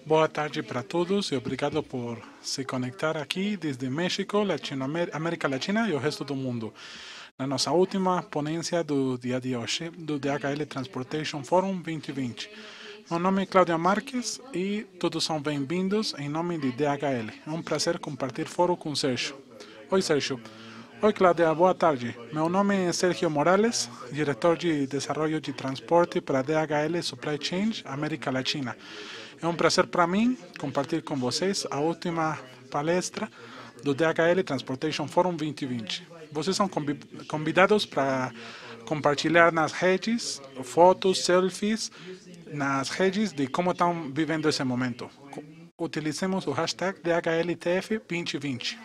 Boa tarde para todos e obrigado por se conectar aqui desde México, América Latina e o resto do mundo. Na nossa última ponência do dia de hoje, do DHL Transportation Forum 2020. Meu nome é Cláudia Marques e todos são bem-vindos em nome de DHL. É um prazer compartilhar fórum com Sérgio. Oi, Sérgio. Oi, Cláudia. Boa tarde. Meu nome é Sérgio Morales, diretor de desenvolvimento de transporte para DHL Supply Chain América Latina. É um prazer para mim compartilhar com vocês a última palestra do DHL Transportation Forum 2020. Vocês são convidados para compartilhar nas redes fotos, selfies, nas redes de como estão vivendo esse momento. Utilizemos o hashtag DHLTF 2020.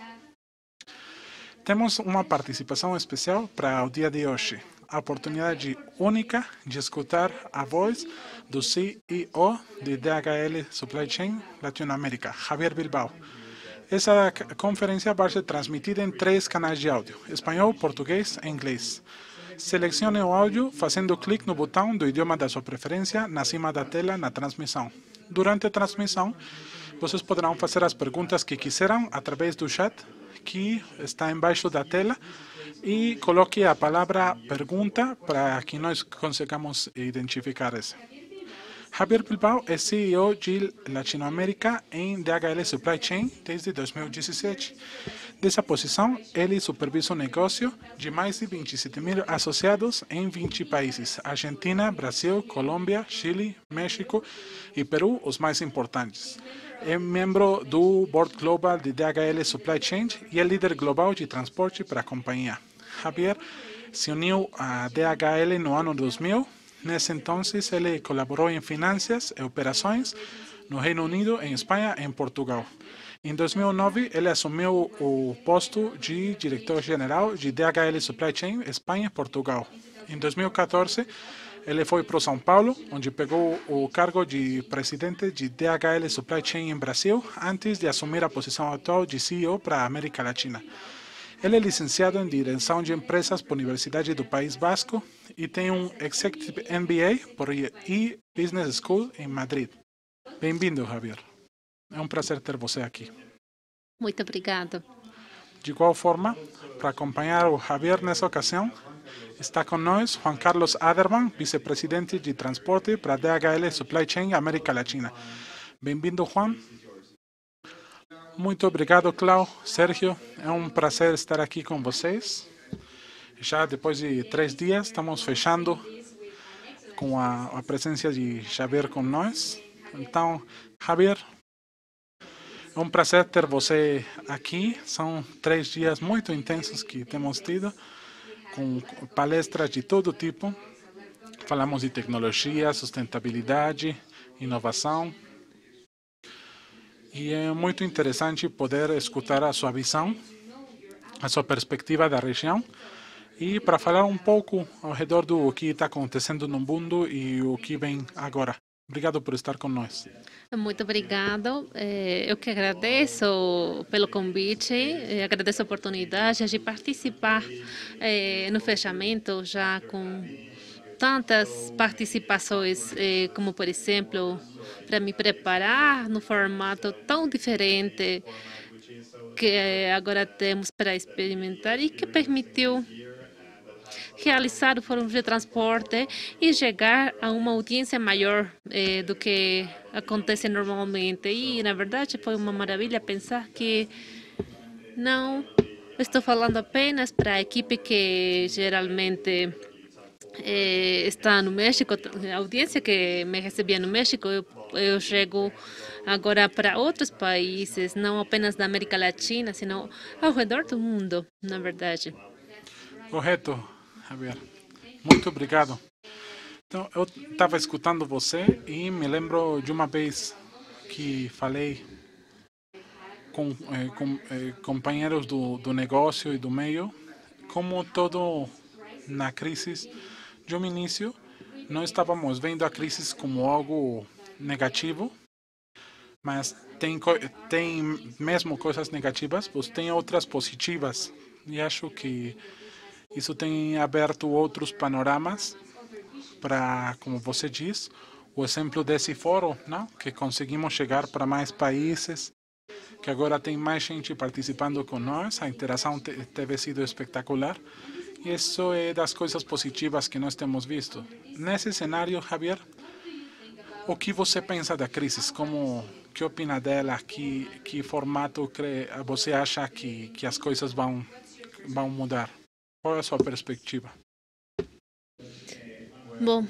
Temos uma participação especial para o dia de hoje. A oportunidade única de escutar a voz do CEO de DHL Supply Chain Latinoamérica, Javier Bilbao. Essa conferência vai ser transmitida em 3 canais de áudio, espanhol, português e inglês. Selecione o áudio fazendo clique no botão do idioma da sua preferência na cima da tela na transmissão. Durante a transmissão, vocês poderão fazer as perguntas que quiserem através do chat que está embaixo da tela e coloque a palavra pergunta para que nós consigamos identificar essa. Javier Bilbao é CEO de Latinoamérica em DHL Supply Chain desde 2017. Dessa posição, ele supervisa um negócio de mais de 27 mil associados em 20 países: Argentina, Brasil, Colômbia, Chile, México e Peru, os mais importantes. É membro do Board Global de DHL Supply Chain e é líder global de transporte para a companhia. Javier se uniu a DHL no ano 2000. Nesse entonces, ele colaborou em finanças e operações no Reino Unido, em Espanha e em Portugal. Em 2009, ele assumiu o posto de diretor-geral de DHL Supply Chain Espanha e Portugal. Em 2014, ele foi para São Paulo, onde pegou o cargo de presidente de DHL Supply Chain em Brasil, antes de assumir a posição atual de CEO para a América Latina. Ele é licenciado em Direção de Empresas pela Universidade do País Basco e tem um Executive MBA por E-Business School em Madrid. Bem-vindo, Javier. É um prazer ter você aqui. Muito obrigado. De igual forma, para acompanhar o Javier nessa ocasião, está com nós Juan Carlos Aderman, vice-presidente de transporte para DHL Supply Chain América Latina. Bem-vindo, Juan. Muito obrigado, Cláudio, Sérgio. É um prazer estar aqui com vocês. Já depois de 3 dias, estamos fechando com a presença de Javier com nós. Então, Javier, é um prazer ter você aqui. São 3 dias muito intensos que temos tido, com palestras de todo tipo. Falamos de tecnologia, sustentabilidade, inovação. E é muito interessante poder escutar a sua visão, a sua perspectiva da região, e para falar um pouco ao redor do que está acontecendo no mundo e o que vem agora. Obrigado por estar com nós. Muito obrigado. Eu que agradeço pelo convite, agradeço a oportunidade de participar no fechamento, já com tantas participações, como por exemplo, para me preparar no formato tão diferente que agora temos para experimentar e que permitiu realizar o Fórum de Transporte e chegar a uma audiência maior do que acontece normalmente. E, na verdade, foi uma maravilha pensar que não estou falando apenas para a equipe que geralmente está no México, a audiência que me recebia no México, eu chego agora para outros países, não apenas da América Latina, sino ao redor do mundo, na verdade. Correto, Javier. Muito obrigado. Então, eu estava escutando você e me lembro de uma vez que falei com companheiros do negócio e do meio, como todo na crise de um início, não estávamos vendo a crise como algo negativo, mas tem mesmo coisas negativas, pois tem outras positivas. E acho que isso tem aberto outros panoramas para, como você diz, o exemplo desse fórum, não? Que conseguimos chegar para mais países, que agora tem mais gente participando com nós, a interação teve sido espetacular, e isso é das coisas positivas que nós temos visto. Nesse cenário, Javier, o que você pensa da crise? Que opina dela? Que formato você acha que as coisas vão mudar? Qual é a sua perspectiva? Bom,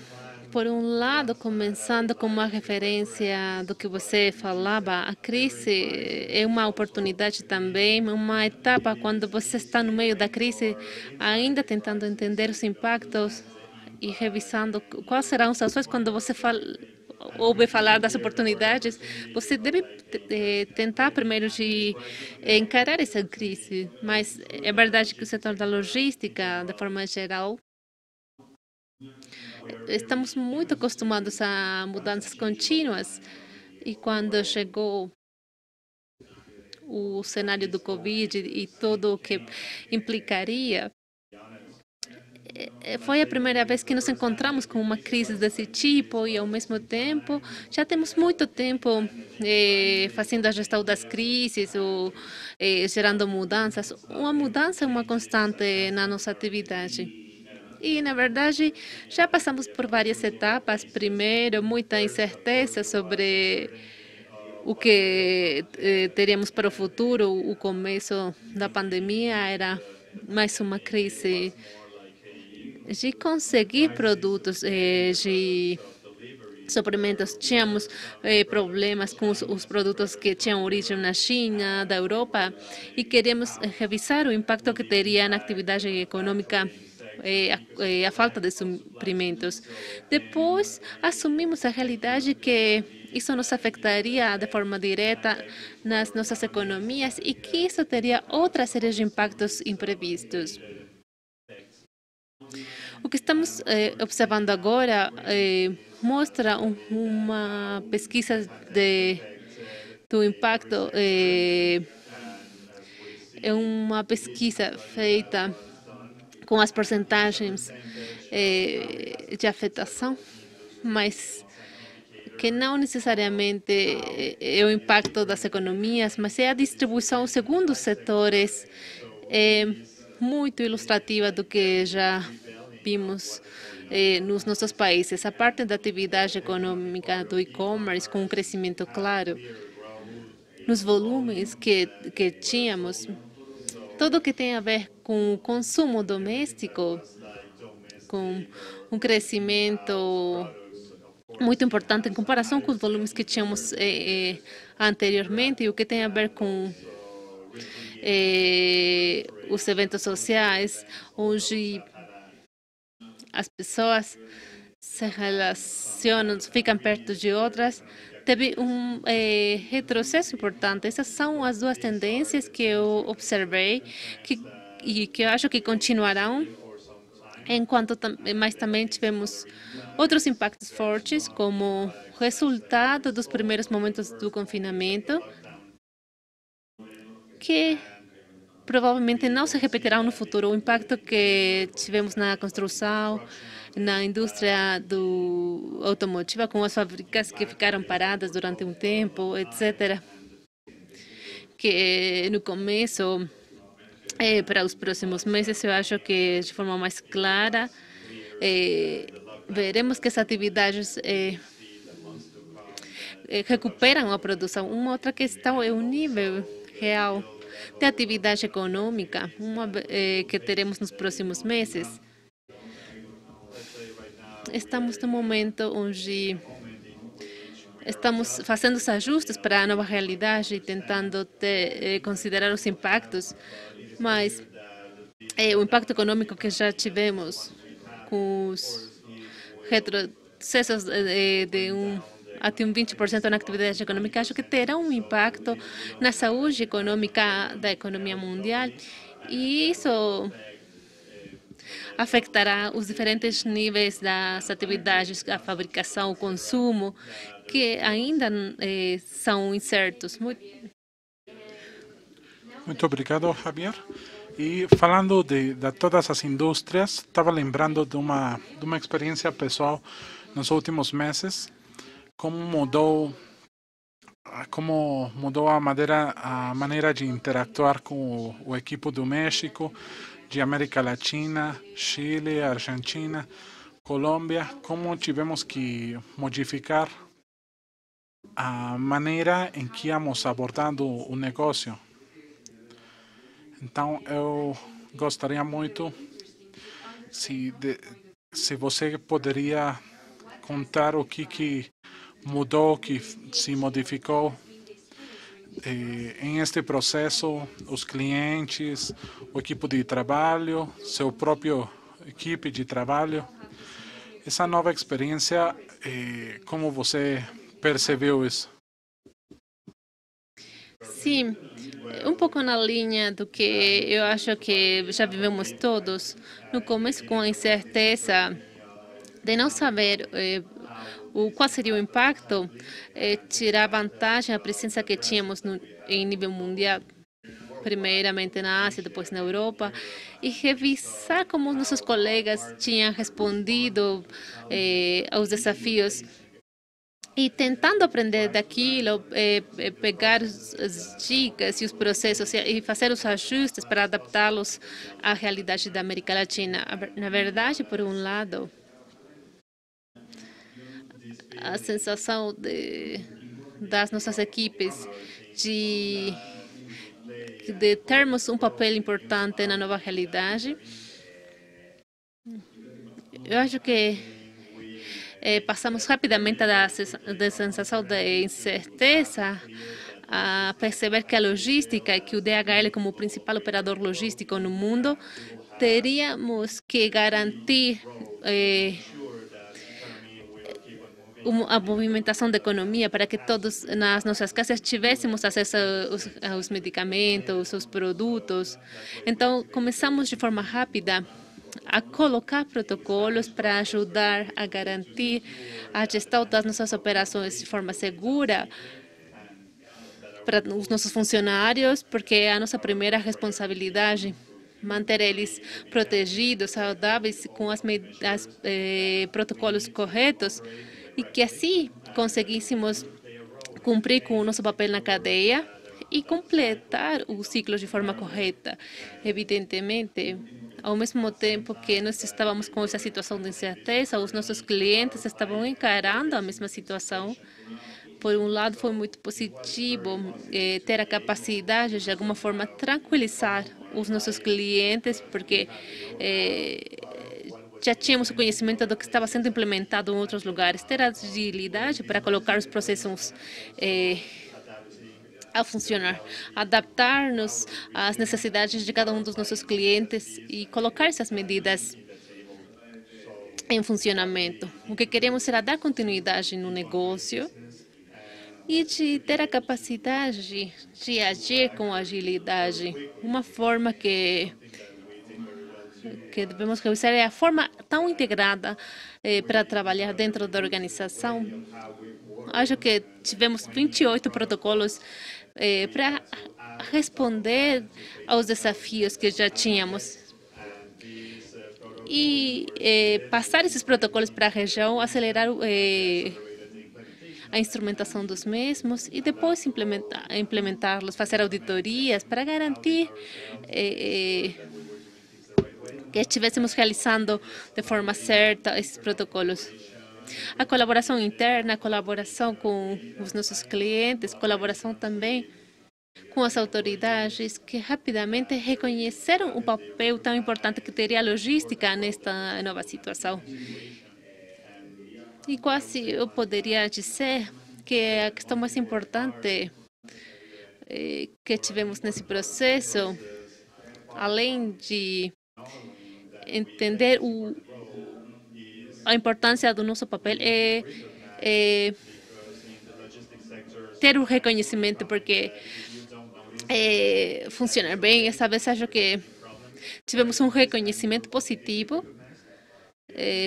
por um lado, começando com uma referência do que você falava, a crise é uma oportunidade também, uma etapa quando você está no meio da crise, ainda tentando entender os impactos e revisando quais serão as ações quando você ouve falar das oportunidades. Você deve tentar primeiro de encarar essa crise, mas é verdade que o setor da logística, de forma geral, estamos muito acostumados a mudanças contínuas e quando chegou o cenário do Covid e tudo o que implicaria, foi a primeira vez que nos encontramos com uma crise desse tipo e, ao mesmo tempo, já temos muito tempo fazendo a gestão das crises ou gerando mudanças. Uma mudança é uma constante na nossa atividade. E, na verdade, já passamos por várias etapas. Primeiro, muita incerteza sobre o que teremos para o futuro. O começo da pandemia era mais uma crise de conseguir produtos de suprimentos. Tínhamos problemas com os produtos que tinham origem na China, da Europa, e queremos revisar o impacto que teria na atividade econômica a falta de suprimentos. Depois, assumimos a realidade que isso nos afetaria de forma direta nas nossas economias e que isso teria outra série de impactos imprevistos. O que estamos observando agora mostra uma pesquisa do impacto, é uma pesquisa feita com as porcentagens de afetação, mas que não necessariamente é o impacto das economias, mas é a distribuição segundo os setores, muito ilustrativa do que já vimos nos nossos países. A parte da atividade econômica do e-commerce, com um crescimento claro nos volumes que tínhamos, tudo que tem a ver com o consumo doméstico, com um crescimento muito importante em comparação com os volumes que tínhamos anteriormente, e o que tem a ver com os eventos sociais, onde as pessoas se relacionam, ficam perto de outras, teve um retrocesso importante. Essas são as duas tendências que eu observei e que eu acho que continuarão, mas também tivemos outros impactos fortes, como resultado dos primeiros momentos do confinamento, que provavelmente não se repetirão no futuro. O impacto que tivemos na construção, na indústria automotiva, com as fábricas que ficaram paradas durante um tempo, etc. Que no começo, para os próximos meses, eu acho que de forma mais clara, veremos que as atividades recuperam a produção. Uma outra questão é o nível real de atividade econômica que teremos nos próximos meses. Estamos no momento onde estamos fazendo os ajustes para a nova realidade e tentando considerar os impactos, mas o impacto econômico que já tivemos com os retrocessos até um 20% na atividade econômica, acho que terá um impacto na saúde econômica da economia mundial, e isso afetará os diferentes níveis das atividades, a fabricação, o consumo, que ainda são incertos. Muito obrigado, Javier. E falando de todas as indústrias, estava lembrando de uma experiência pessoal nos últimos meses. como mudou a maneira de interactuar com o equipe do México, de América Latina, Chile, Argentina, Colômbia, como tivemos que modificar a maneira em que íamos abordando o negócio. Então, eu gostaria muito se você poderia contar o que mudou, que se modificou em este processo, os clientes, o equipe de trabalho, seu próprio equipe de trabalho. Essa nova experiência, como você percebeu isso? Sim, um pouco na linha do que eu acho que já vivemos todos. No começo, com a incerteza de não saber qual seria o impacto, tirar vantagem a presença que tínhamos em nível mundial, primeiramente na Ásia, depois na Europa, e revisar como nossos colegas tinham respondido aos desafios e tentando aprender daquilo, pegar as dicas e os processos e fazer os ajustes para adaptá-los à realidade da América Latina. Na verdade, por um lado, a sensação das nossas equipes de termos um papel importante na nova realidade. Eu acho que passamos rapidamente da sensação de incerteza a perceber que a logística, que o DHL como principal operador logístico no mundo, teríamos que garantir a movimentação da economia para que todos nas nossas casas tivéssemos acesso aos medicamentos, aos produtos. Então, começamos de forma rápida a colocar protocolos para ajudar a garantir a gestão das nossas operações de forma segura para os nossos funcionários, porque é a nossa primeira responsabilidade manter eles protegidos, saudáveis, com os protocolos corretos, e que assim conseguíssemos cumprir com o nosso papel na cadeia e completar o ciclo de forma correta. Evidentemente, ao mesmo tempo que nós estávamos com essa situação de incerteza, os nossos clientes estavam encarando a mesma situação. Por um lado, foi muito positivo ter a capacidade de alguma forma tranquilizar os nossos clientes, porque já tínhamos o conhecimento do que estava sendo implementado em outros lugares, ter agilidade para colocar os processos a funcionar, adaptar-nos às necessidades de cada um dos nossos clientes e colocar essas medidas em funcionamento. O que queremos era dar continuidade no negócio e de ter a capacidade de agir com agilidade. Uma forma que devemos revisar é a forma tão integrada para trabalhar dentro da organização. Acho que tivemos 28 protocolos para responder aos desafios que já tínhamos. E passar esses protocolos para a região, acelerar a instrumentação dos mesmos e depois implementá-los, fazer auditorias para garantir que estivéssemos realizando de forma certa esses protocolos. A colaboração interna, a colaboração com os nossos clientes, colaboração também com as autoridades que rapidamente reconheceram o papel tão importante que teria a logística nesta nova situação. E quase eu poderia dizer que a questão mais importante que tivemos nesse processo, além de entender a importância do nosso papel, é ter o reconhecimento, porque funcionar bem. Essa vez acho que tivemos um reconhecimento positivo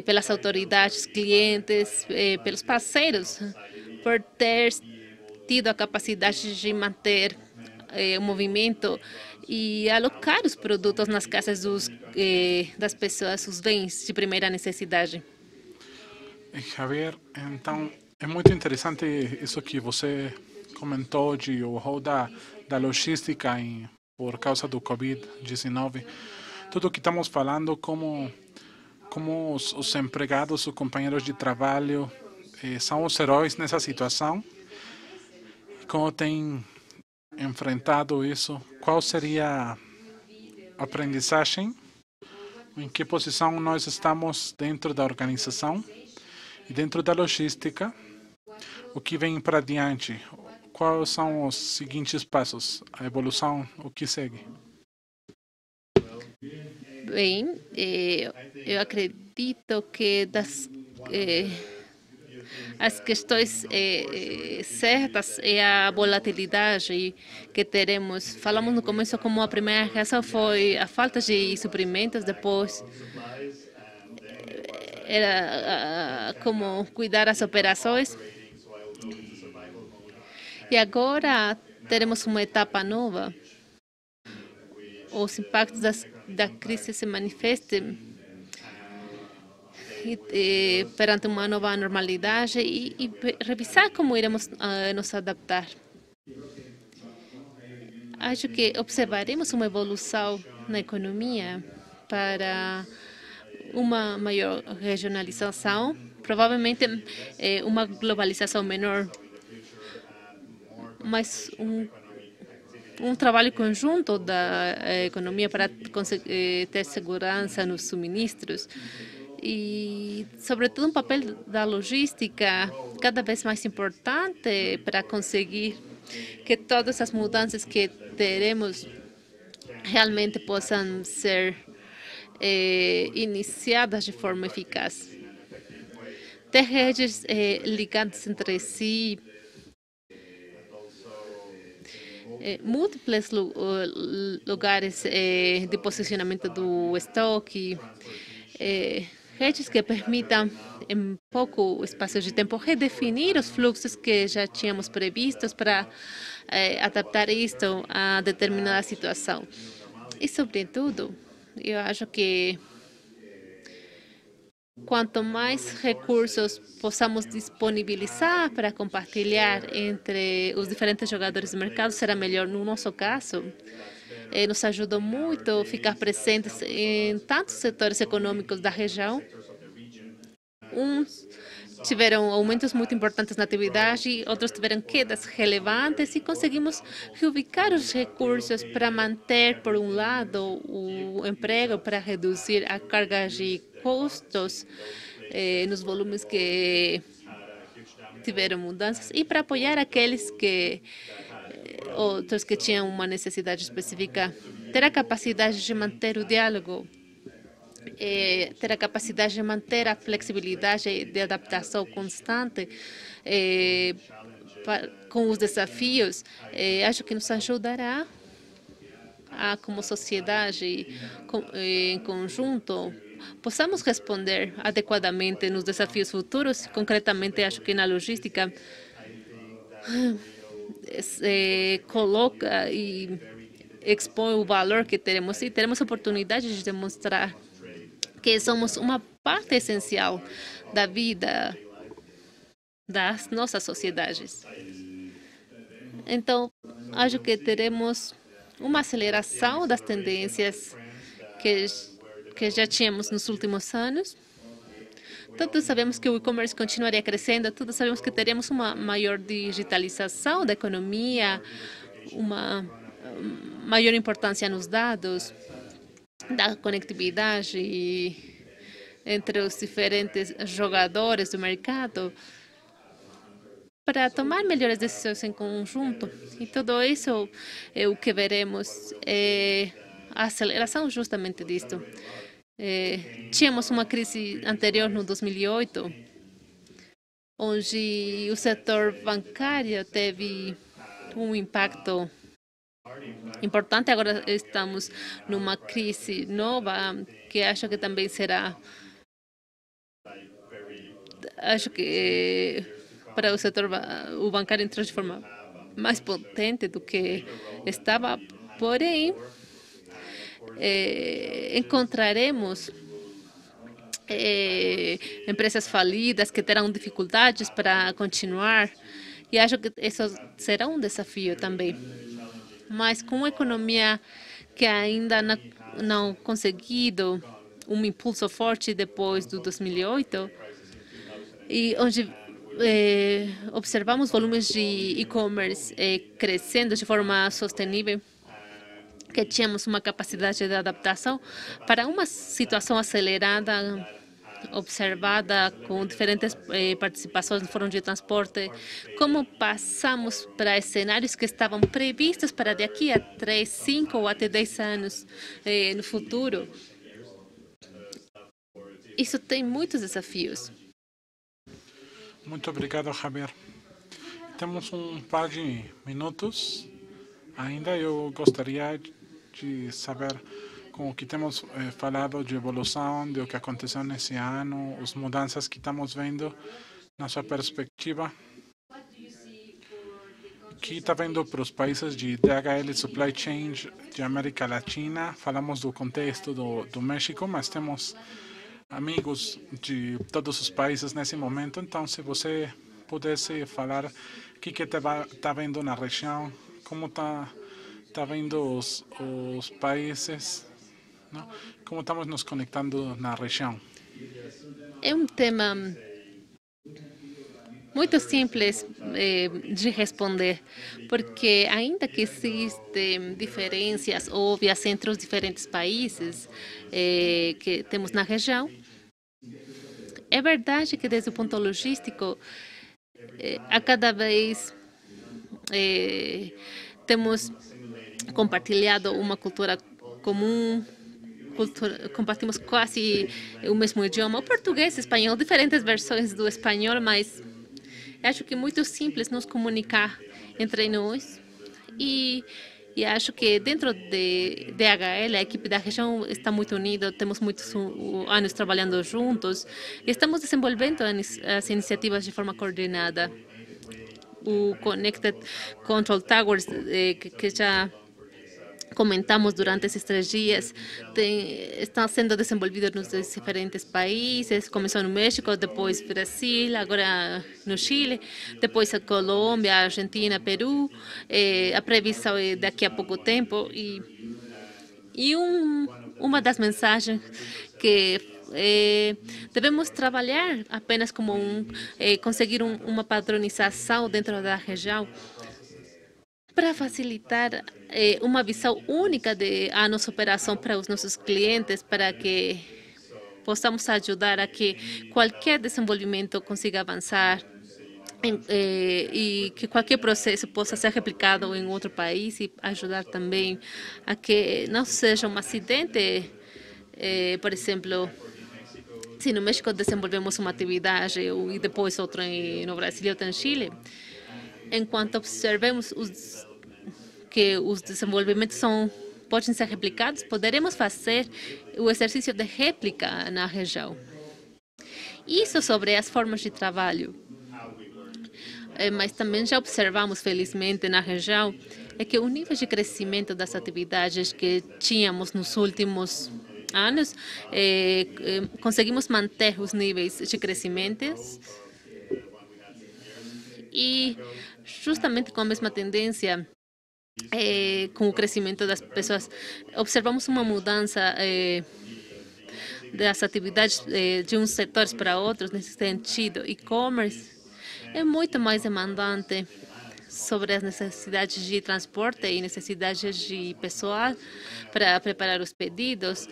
pelas autoridades, clientes, pelos parceiros, por ter tido a capacidade de manter o movimento e alocar os produtos nas casas das pessoas, os bens de primeira necessidade. Javier, então, É muito interessante isso que você comentou de o rol da logística por causa do Covid-19. Tudo que estamos falando, como os empregados, os companheiros de trabalho são os heróis nessa situação. Como tem enfrentado isso? Qual seria a aprendizagem? Em que posição nós estamos dentro da organização e dentro da logística? O que vem para diante? Quais são os seguintes passos? A evolução, o que segue? Bem, eu acredito que as questões certas é a volatilidade que teremos. Falamos no começo como a primeira reação foi a falta de suprimentos, depois era como cuidar as operações. E agora teremos uma etapa nova. Os impactos da crise se manifestam perante uma nova normalidade e revisar como iremos nos adaptar. Acho que observaremos uma evolução na economia para uma maior regionalização, provavelmente uma globalização menor, mas um trabalho conjunto da economia para ter segurança nos suministros e, sobretudo, um papel da logística cada vez mais importante para conseguir que todas as mudanças que teremos realmente possam ser iniciadas de forma eficaz. Ter redes ligadas entre si, múltiplos lugares de posicionamento do estoque, redes que permitam, em pouco espaço de tempo, redefinir os fluxos que já tínhamos previstos para adaptar isto a determinada situação. E, sobretudo, eu acho que quanto mais recursos possamos disponibilizar para compartilhar entre os diferentes jogadores do mercado, será melhor. No nosso caso, nos ajudou muito a ficar presentes em tantos setores econômicos da região. Uns tiveram aumentos muito importantes na atividade, outros tiveram quedas relevantes e conseguimos reubicar os recursos para manter, por um lado, o emprego, para reduzir a carga de custos nos volumes que tiveram mudanças e para apoiar aqueles que outros que tinham uma necessidade específica, ter a capacidade de manter o diálogo, ter a capacidade de manter a flexibilidade de adaptação constante com os desafios, acho que nos ajudará a, como sociedade, em conjunto, possamos responder adequadamente nos desafios futuros. Concretamente, acho que na logística coloca e expõe o valor que teremos e teremos oportunidade de demonstrar que somos uma parte essencial da vida das nossas sociedades. Então, acho que teremos uma aceleração das tendências que já tínhamos nos últimos anos. Todos sabemos que o e-commerce continuaria crescendo, todos sabemos que teremos uma maior digitalização da economia, uma maior importância nos dados, da conectividade entre os diferentes jogadores do mercado, para tomar melhores decisões em conjunto. E tudo isso é o que veremos, a aceleração justamente disto. Tínhamos uma crise anterior no 2008, onde o setor bancário teve um impacto importante. Agora estamos numa crise nova que acho que também será, acho que para o setor o bancário entrar de forma mais potente do que estava, porém encontraremos empresas falidas que terão dificuldades para continuar. E acho que isso será um desafio também. Mas com uma economia que ainda não conseguido um impulso forte depois do 2008, e onde observamos volumes de e-commerce crescendo de forma sustentável, que tínhamos uma capacidade de adaptação para uma situação acelerada, observada com diferentes participações no fórum de transporte, como passamos para cenários que estavam previstos para daqui a 3, 5 ou até 10 anos no futuro. Isso tem muitos desafios. Muito obrigado, Javier. Temos um par de minutos. Ainda eu gostaria de saber, com o que temos falado de evolução, do que aconteceu nesse ano, as mudanças que estamos vendo, na sua perspectiva, que está vendo para os países de DHL Supply Chain de América Latina. Falamos do contexto do México, mas temos amigos de todos os países nesse momento. Então, se você pudesse falar o que está vendo na região, como está vendo os países, não? Como estamos nos conectando na região. É um tema muito simples de responder, porque ainda que existem diferenças óbvias entre os diferentes países que temos na região, é verdade que desde o ponto logístico, a cada vez temos compartilhado uma cultura comum, compartimos quase o mesmo idioma, o português, espanhol, diferentes versões do espanhol, mas acho que é muito simples nos comunicar entre nós e acho que dentro de DHL, a equipe da região está muito unida, temos muitos anos trabalhando juntos e estamos desenvolvendo as iniciativas de forma coordenada. O Connected Control Towers, que já comentamos durante esses 3 dias, está sendo desenvolvido nos diferentes países. Começou no México, depois Brasil, agora no Chile, depois a Colômbia, Argentina, Peru. A previsão é daqui a pouco tempo. E uma das mensagens que devemos trabalhar apenas como conseguir uma padronização dentro da região para facilitar uma visão única a nossa operação para os nossos clientes, para que possamos ajudar a que qualquer desenvolvimento consiga avançar e que qualquer processo possa ser replicado em outro país e ajudar também a que não seja um acidente. Por exemplo, se no México desenvolvemos uma atividade e depois outra no Brasil e outra no Chile, enquanto observemos que os desenvolvimentos podem ser replicados, poderemos fazer o exercício de réplica na região. Isso sobre as formas de trabalho. Mas também já observamos, felizmente, na região, que o nível de crescimento das atividades que tínhamos nos últimos anos, conseguimos manter os níveis de crescimento e justamente com a mesma tendência, com o crescimento das pessoas, observamos uma mudança das atividades de uns setores para outros nesse sentido. E-commerce é muito mais demandante sobre as necessidades de transporte e necessidades de pessoal para preparar os pedidos.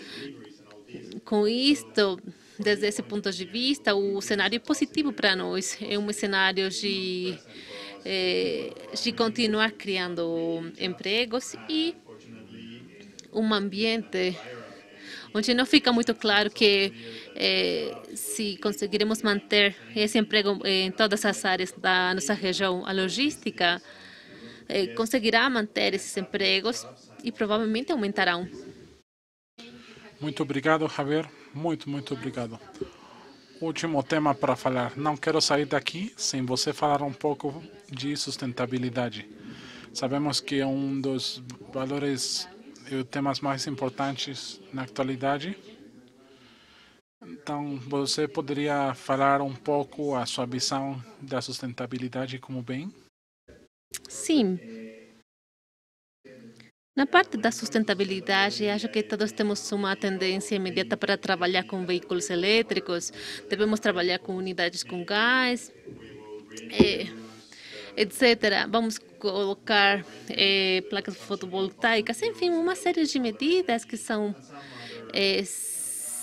Com isto, desde esse ponto de vista, o cenário é positivo para nós. É um cenário de continuar criando empregos e um ambiente onde não fica muito claro que se conseguiremos manter esse emprego em todas as áreas da nossa região, a logística conseguirá manter esses empregos e provavelmente aumentarão. Muito obrigado, Javier. Muito obrigado. Último tema para falar. Não quero sair daqui sem você falar um pouco de sustentabilidade. Sabemos que é um dos valores e temas mais importantes na atualidade. Então, você poderia falar um pouco a sua visão da sustentabilidade como bem? Sim, na parte da sustentabilidade, acho que todos temos uma tendência imediata para trabalhar com veículos elétricos, devemos trabalhar com unidades com gás, etc. Vamos colocar placas fotovoltaicas, enfim, uma série de medidas que são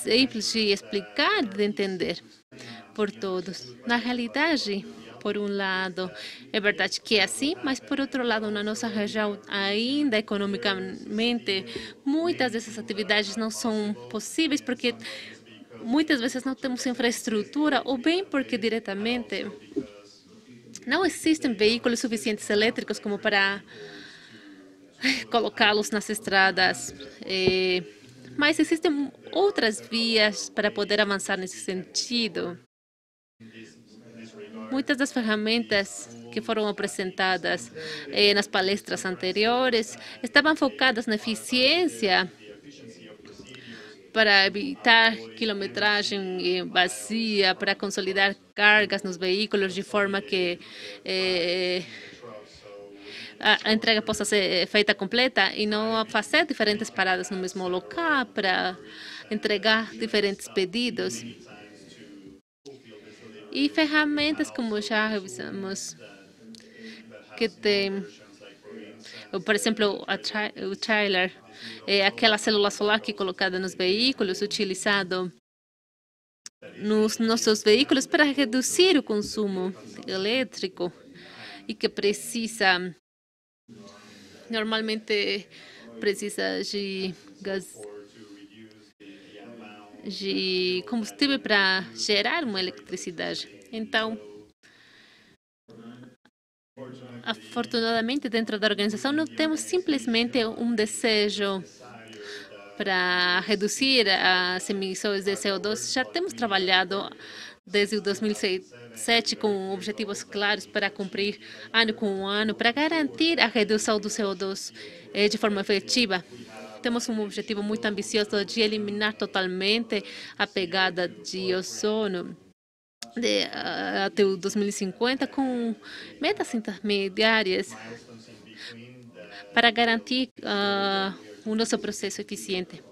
simples de explicar, de entender por todos. Na realidade, por um lado, é verdade que é assim, mas por outro lado, na nossa região, ainda economicamente, muitas dessas atividades não são possíveis porque muitas vezes não temos infraestrutura ou bem porque diretamente não existem veículos suficientes elétricos como para colocá-los nas estradas. Mas existem outras vias para poder avançar nesse sentido. Muitas das ferramentas que foram apresentadas nas palestras anteriores estavam focadas na eficiência para evitar quilometragem vazia, para consolidar cargas nos veículos de forma que a entrega possa ser feita completa e não fazer diferentes paradas no mesmo local para entregar diferentes pedidos. E ferramentas como já revisamos, que tem, por exemplo, o trailer, aquela célula solar que é colocada nos veículos, utilizado nos nossos veículos para reduzir o consumo elétrico e que precisa, normalmente precisa de de combustível para gerar uma eletricidade. Então, afortunadamente, dentro da organização, não temos simplesmente um desejo para reduzir as emissões de CO2. Já temos trabalhado desde o 2007 com objetivos claros para cumprir ano com ano, para garantir a redução do CO2 de forma efetiva. Temos um objetivo muito ambicioso de eliminar totalmente a pegada de ozônio até o 2050, com metas intermediárias para garantir o nosso processo eficiente.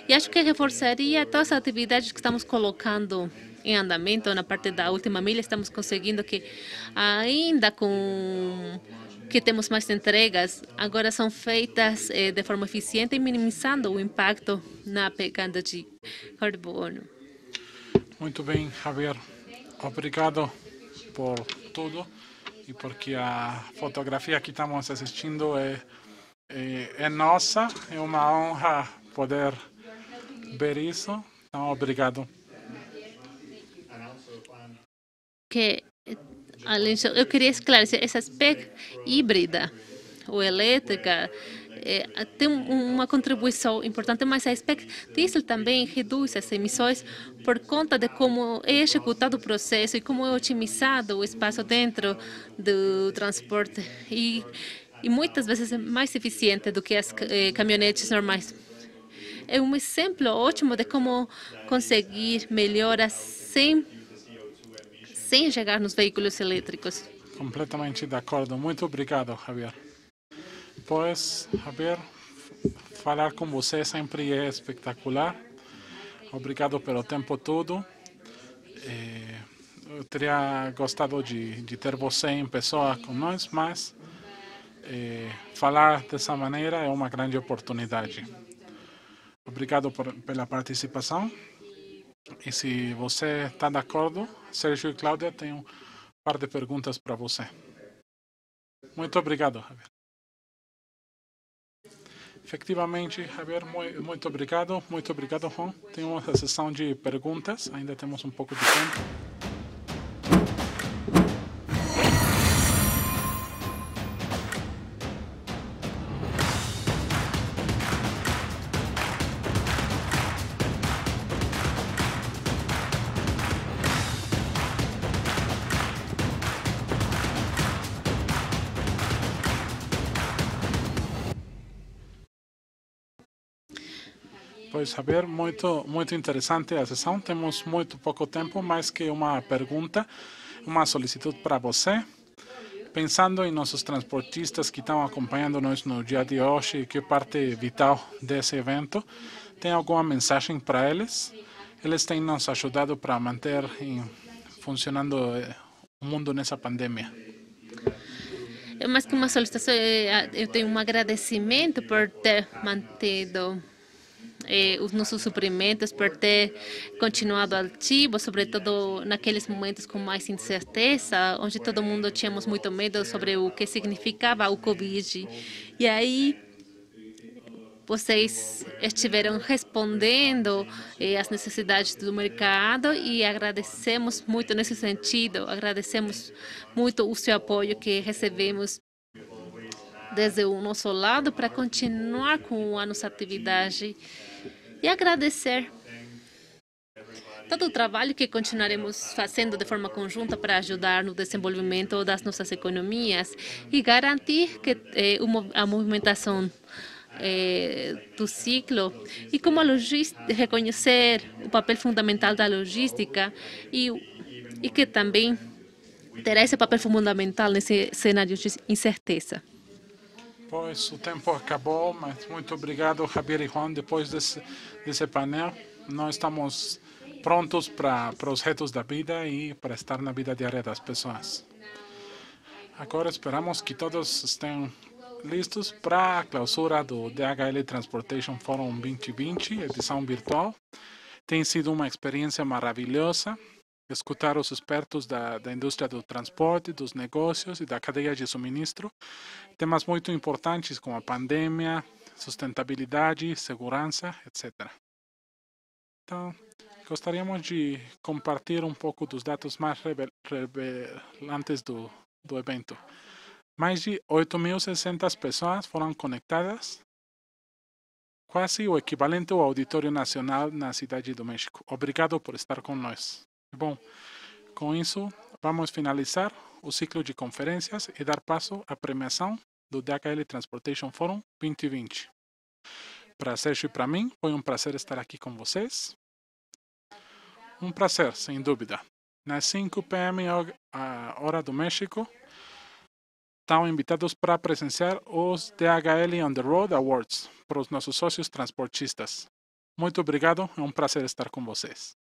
E acho que reforçaria todas as atividades que estamos colocando em andamento. Na parte da última milha, estamos conseguindo que, ainda com que temos mais entregas, agora são feitas de forma eficiente e minimizando o impacto na pegada de carbono. Muito bem, Javier. Obrigado por tudo e porque a fotografia que estamos assistindo é nossa. É uma honra poder ver isso. Então, obrigado. Que, além disso, eu queria esclarecer esse aspecto híbrida ou elétrica. Tem uma contribuição importante, mas a aspecto diesel também reduz as emissões por conta de como é executado o processo e como é otimizado o espaço dentro do transporte e muitas vezes é mais eficiente do que as caminhonetes normais. É um exemplo ótimo de como conseguir melhoras sem chegar nos veículos elétricos. Completamente de acordo. Muito obrigado, Javier. Pois, Javier, falar com você sempre é espetacular. Obrigado pelo tempo todo. Eu teria gostado de ter você em pessoa com nós, mas falar dessa maneira é uma grande oportunidade. Obrigado pela participação. E se você está de acordo, Sérgio e Cláudia, tenho um par de perguntas para você. Muito obrigado, Javier. Efectivamente, Javier, muito obrigado. Muito obrigado, Juan. Temos a sessão de perguntas. Ainda temos um pouco de tempo. Pois, Javier, muito interessante a sessão. Temos muito pouco tempo, mais que uma pergunta, uma solicitude para você. Pensando em nossos transportistas que estão acompanhando nós no dia de hoje, que é parte vital desse evento, tem alguma mensagem para eles? Eles têm nos ajudado para manter funcionando o mundo nessa pandemia. É mais que uma solicitação, eu tenho um agradecimento por ter mantido os nossos suprimentos, por ter continuado ativo, sobretudo naqueles momentos com mais incerteza, onde todo mundo tínhamos muito medo sobre o que significava o Covid. E aí vocês estiveram respondendo às necessidades do mercado e agradecemos muito nesse sentido. Agradecemos muito o seu apoio que recebemos desde o nosso lado para continuar com a nossa atividade e agradecer todo o trabalho que continuaremos fazendo de forma conjunta para ajudar no desenvolvimento das nossas economias e garantir que a movimentação do ciclo e como a reconhecer o papel fundamental da logística e que também terá esse papel fundamental nesse cenário de incerteza. Pois o tempo acabou, mas muito obrigado, Javier e Juan. Depois desse painel, nós estamos prontos para os retos da vida e para estar na vida diária das pessoas. Agora esperamos que todos estejam listos para a clausura do DHL Transportation Forum 2020, edição virtual. Tem sido uma experiência maravilhosa escutar os expertos da indústria do transporte, dos negócios e da cadeia de suministro. Temas muito importantes como a pandemia, sustentabilidade, segurança, etc. Então, gostaríamos de compartilhar um pouco dos dados mais revelantes do evento. Mais de 8.600 pessoas foram conectadas, quase o equivalente ao Auditório Nacional na Cidade do México. Obrigado por estar com nós. Bom, com isso, vamos finalizar o ciclo de conferências e dar passo à premiação do DHL Transportation Forum 2020. Para Sérgio e para mim, foi um prazer estar aqui com vocês. Um prazer, sem dúvida. Nas 5 p.m. a hora do México, estão invitados para presenciar os DHL On The Road Awards para os nossos sócios transportistas. Muito obrigado, é um prazer estar com vocês.